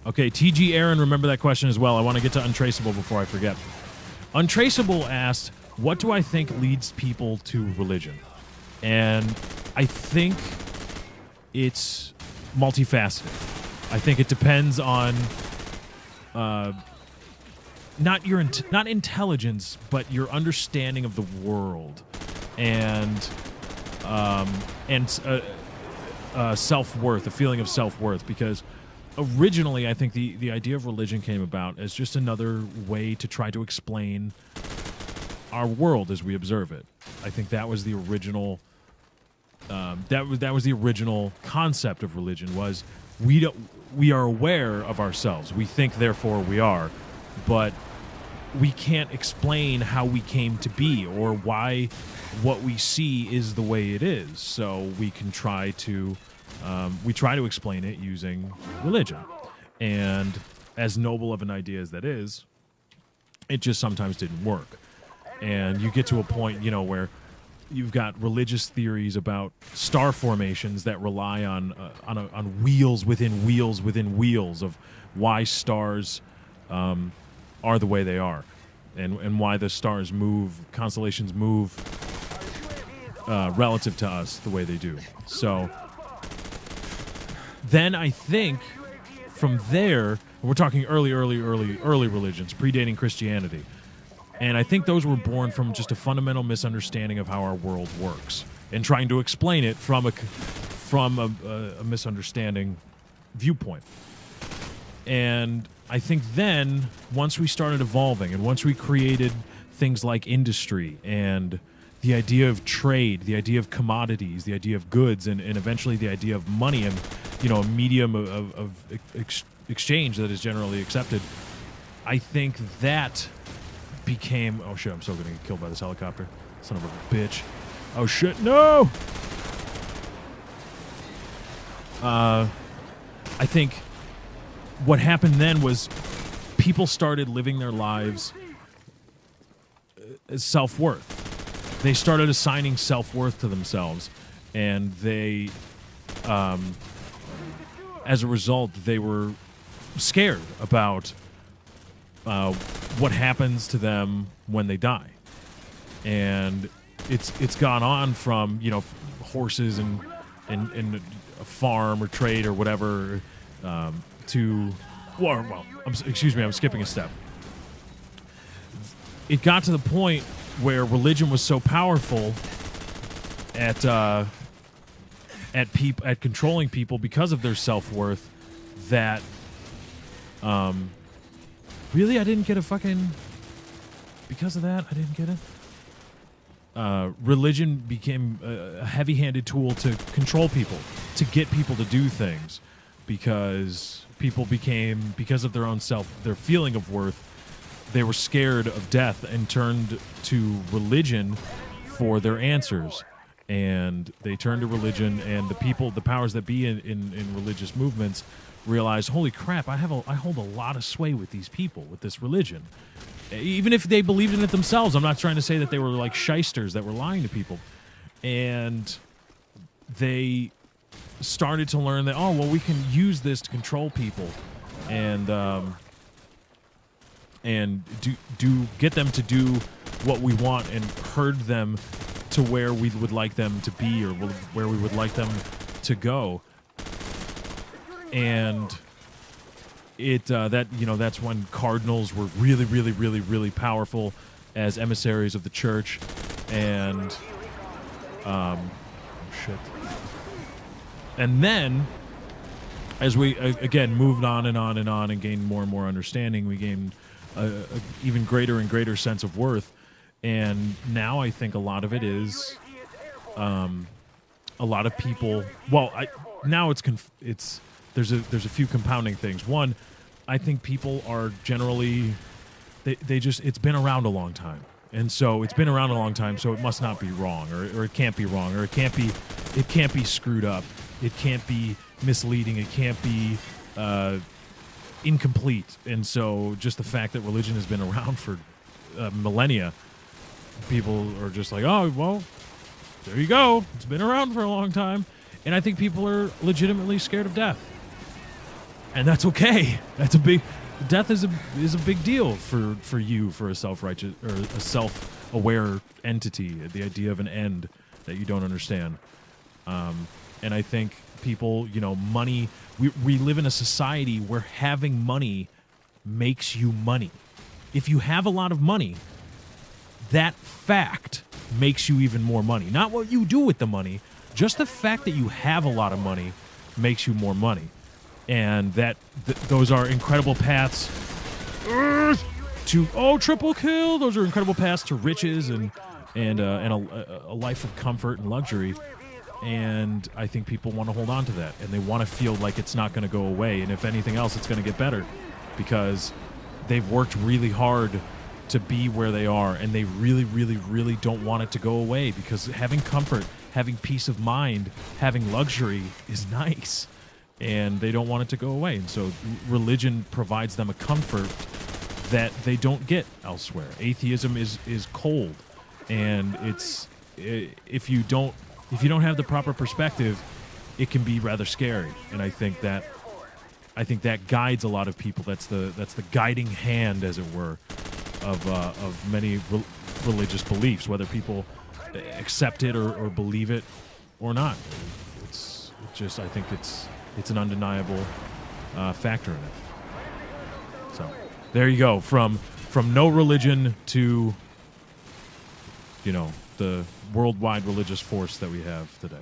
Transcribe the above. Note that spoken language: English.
Okay, TG Aaron, remember that question as well. I want to get to Untraceable before I forget. Untraceable asked, what do I think leads people to religion? And I think it's multifaceted. I think it depends on not intelligence, but your understanding of the world and self-worth, a feeling of self-worth, because originally I think the idea of religion came about as just another way to try to explain our world as we observe it. I think that was the original that was the original concept of religion, was we are aware of ourselves. We think, therefore we are, but we can't explain how we came to be or why what we see is the way it is. So we can try to explain it using religion. And as noble of an idea as that is, it just sometimes didn't work. And you get to a point, where you've got religious theories about star formations that rely on wheels within wheels within wheels of why stars are the way they are, and why the stars move, constellations move relative to us the way they do. So then I think from there, we're talking early religions, predating Christianity. And I think those were born from just a fundamental misunderstanding of how our world works, and trying to explain it from a misunderstanding viewpoint. And I think then, once we started evolving, and once we created things like industry and the idea of trade, the idea of commodities, the idea of goods, and eventually the idea of money, and a medium of exchange that is generally accepted, I think that became... Oh shit, I'm so gonna get killed by this helicopter. Son of a bitch. Oh shit, no! I think what happened then was people started living their lives as self-worth. They started assigning self-worth to themselves, and they, as a result, they were scared about what happens to them when they die. And it's gone on from horses and a farm or trade or whatever to I'm skipping a step. It got to the point where religion was so powerful at controlling people because of their self-worth that really, I didn't get a fucking... Because of that, I didn't get it. Religion became a heavy-handed tool to control people, to get people to do things, because people became, because of their own their feeling of worth, they were scared of death and turned to religion for their answers. And they turned to religion, and the powers that be in religious movements realized, holy crap, I hold a lot of sway with these people, with this religion. Even if they believed in it themselves. I'm not trying to say that they were like shysters that were lying to people. And they started to learn that, we can use this to control people and get them to do what we want, and herd them to where we would like them to be, or where we would like them to go. And that's when cardinals were really, really, really, really powerful as emissaries of the church. And and then, as we again moved on and on and on and gained more and more understanding, we gained a even greater and greater sense of worth. And now I think a lot of it is a lot of people. There's a few compounding things. One, I think people are generally it's been around a long time. And so it's been around a long time, so it must not be wrong, or it can't be wrong, or it can't be screwed up. It can't be misleading. It can't be incomplete. And so just the fact that religion has been around for millennia, people are just like, oh, well, there you go. It's been around for a long time. And I think people are legitimately scared of death. and that's okay. That's a big death is a big deal for you, for a self-righteous or a self-aware entity. The idea of an end that you don't understand, and I think people, you know, money. We live in a society where having money makes you money. If you have a lot of money, that fact makes you even more money. Not what you do with the money, just the fact that you have a lot of money makes you more money. And that those are incredible paths to triple kill. Those are incredible paths to riches and a life of comfort and luxury. And I think people want to hold on to that, and they want to feel like it's not going to go away. And if anything else, it's going to get better because they've worked really hard to be where they are, and they really, really, really don't want it to go away, because having comfort, having peace of mind, having luxury is nice, and they don't want it to go away. And so religion provides them a comfort that they don't get elsewhere. Atheism is cold, and if you don't have the proper perspective, it can be rather scary. And I think that guides a lot of people. That's the guiding hand, as it were, of many religious beliefs, whether people accept it or believe it or not. I think it's an undeniable factor in it. So there you go, from no religion to, you know, the worldwide religious force that we have today.